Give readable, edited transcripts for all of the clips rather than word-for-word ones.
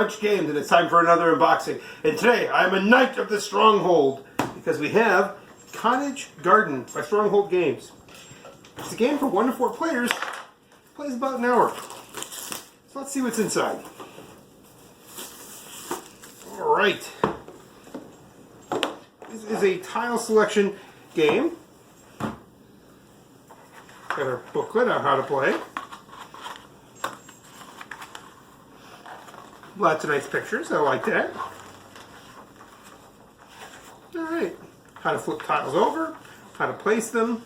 much game that it's time for another unboxing. And today, I'm a knight of the Stronghold, because we have Cottage Garden by Stronghold Games. It's a game for 1 to 4 players. It plays about an hour. So let's see what's inside. Alright. This is a tile selection game. Got our booklet on how to play. Lots of nice pictures, I like that. Alright, how to flip tiles over, how to place them.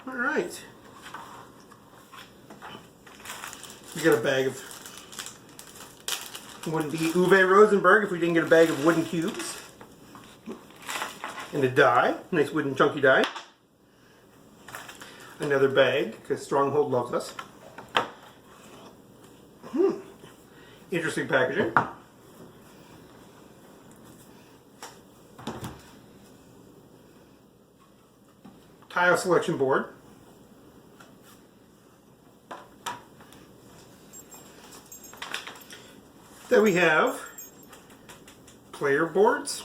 Alright. We got a bag of, wouldn't be Uwe Rosenberg if we didn't get a bag of wooden cubes. And a die, nice wooden chunky die. Another bag, because Stronghold loves us. Interesting packaging. Tile selection board. Then we have player boards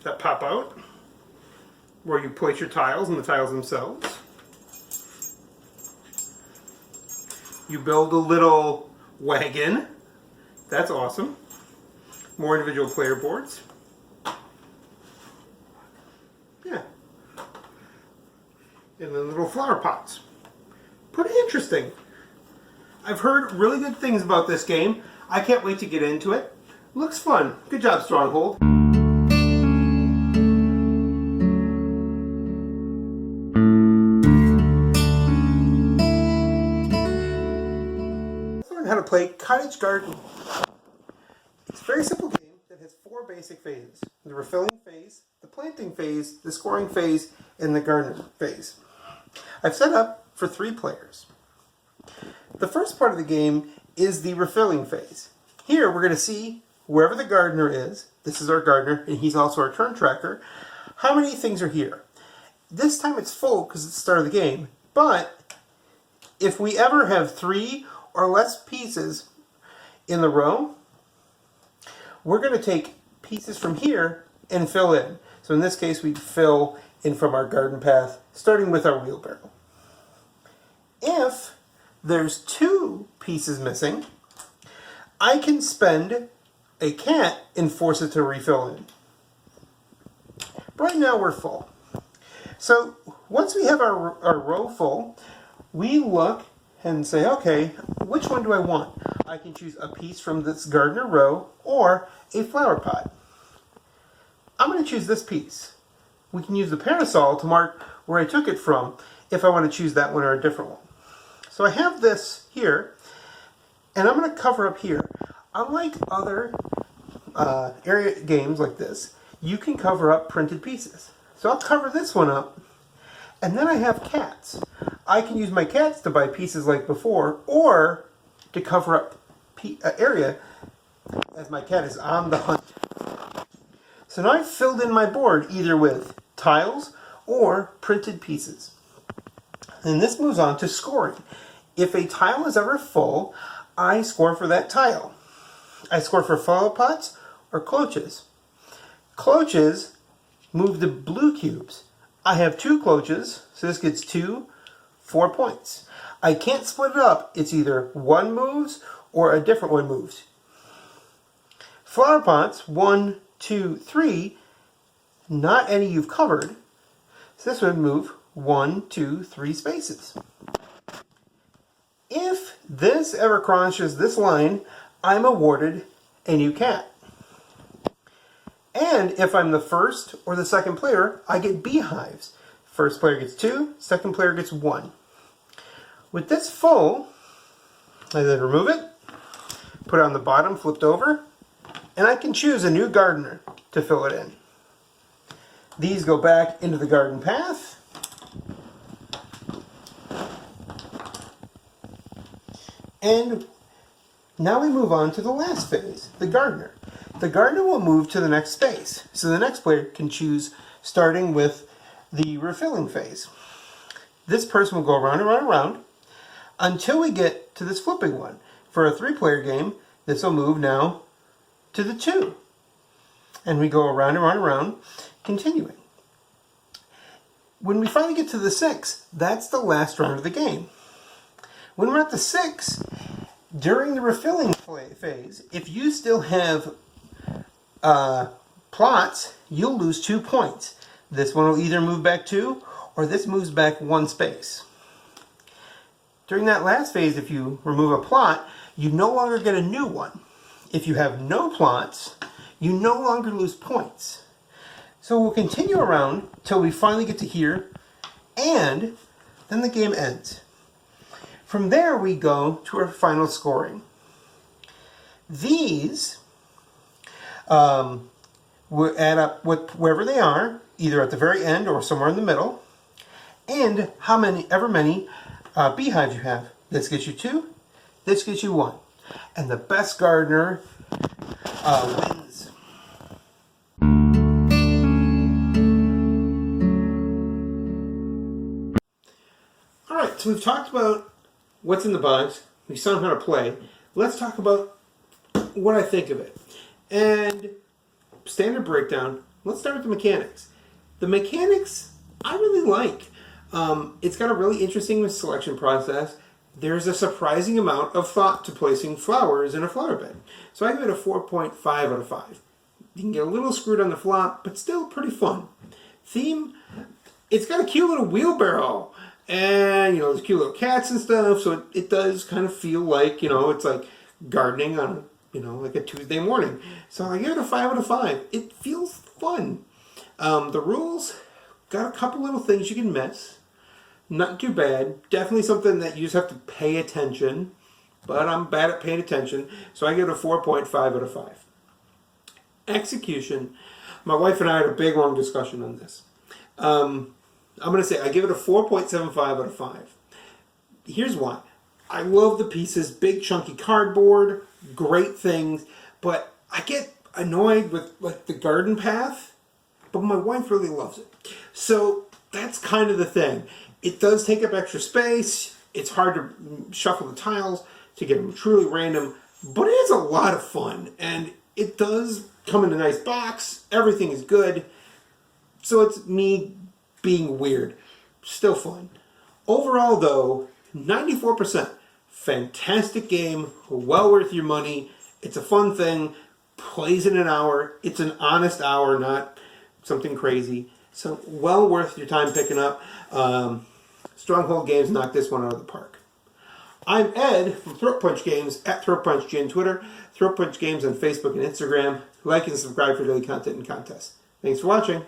that pop out, where you place your tiles and the tiles themselves. You build a little wagon. That's awesome. More individual player boards. Yeah. And then little flower pots. Pretty interesting. I've heard really good things about this game. I can't wait to get into it. Looks fun. Good job, Stronghold. Let's learn how to play Cottage Garden. It's a very simple game that has 4 basic phases. The refilling phase, the planting phase, the scoring phase, and the gardener phase. I've set up for 3 players. The first part of the game is the refilling phase. Here we're going to see wherever the gardener is, this is our gardener and he's also our turn tracker, how many things are here. This time it's full because it's the start of the game, but if we ever have 3 or less pieces in the row, we're going to take pieces from here and fill in. So in this case, we'd fill in from our garden path, starting with our wheelbarrow. If there's 2 pieces missing, I can spend a cat and force it to refill in. Right now we're full. So once we have our row full, we look and say, okay, which one do I want? I can choose a piece from this gardener row or a flower pot. I'm going to choose this piece. We can use the parasol to mark where I took it from if I want to choose that one or a different one. So I have this here, and I'm going to cover up here. Unlike other area games like this, you can cover up printed pieces. So I'll cover this one up, and then I have cats. I can use my cats to buy pieces like before, or to cover up area as my cat is on the hunt. So now I've filled in my board either with tiles or printed pieces. And this moves on to scoring. If a tile is ever full, I score for that tile. I score for flower pots or cloches. Cloches move the blue cubes. I have 2 cloches, so this gets 4 points. I can't split it up. It's either one moves or a different one moves. Flower pots, 1, 2, 3, not any you've covered. So this would move 1, 2, 3 spaces. If this ever crosses this line, I'm awarded a new cat. And if I'm the first or the second player, I get beehives. First player gets 2, second player gets 1. With this full, I then remove it, put it on the bottom, flipped over, and I can choose a new gardener to fill it in. These go back into the garden path. And now we move on to the last phase, the gardener. The gardener will move to the next space. So the next player can choose starting with the refilling phase. This person will go around and around and around until we get to this flipping one. For a 3-player game, this will move now to the 2. And we go around and around and around, continuing. When we finally get to the 6, that's the last round of the game. When we're at the 6, during the refilling phase, if you still have plots, you'll lose 2 points. This one will either move back 2, or this moves back 1 space. During that last phase, if you remove a plot, you no longer get a new one. If you have no plots, you no longer lose points. So we'll continue around till we finally get to here, and then the game ends. From there, we go to our final scoring. These will add up with wherever they are, either at the very end or somewhere in the middle, and ever many beehives you have. This gets you 2, this gets you 1. And the best gardener wins. Alright, so we've talked about what's in the box. We saw how to play. Let's talk about what I think of it. And standard breakdown, let's start with the mechanics. The mechanics I really like. It's got a really interesting selection process. There's a surprising amount of thought to placing flowers in a flower bed. So I give it a 4.5 out of 5. You can get a little screwed on the flop, but still pretty fun. Theme, it's got a cute little wheelbarrow. And, there's cute little cats and stuff, so it does kind of feel like, it's like gardening on, like a Tuesday morning. So I give it a 5 out of 5. It feels fun. The rules, got a couple little things you can miss. Not too bad. Definitely something that you just have to pay attention. But I'm bad at paying attention. So I give it a 4.5 out of 5. Execution. My wife and I had a big, long discussion on this. I'm going to say I give it a 4.75 out of 5. Here's why. I love the pieces. Big, chunky cardboard. Great things. But I get annoyed with like the garden path. But my wife really loves it. So that's kind of the thing. It does take up extra space. It's hard to shuffle the tiles to get them truly random, but it is a lot of fun. And it does come in a nice box. Everything is good. So it's me being weird. Still fun. Overall, though, 94%. Fantastic game. Well worth your money. It's a fun thing. Plays in an hour. It's an honest hour, not something crazy. So well worth your time picking up. Stronghold Games knocked this one out of the park. I'm Ed from Throat Punch Games at Throat Punch G on Twitter, Throat Punch Games on Facebook and Instagram. Like and subscribe for daily content and contests. Thanks for watching.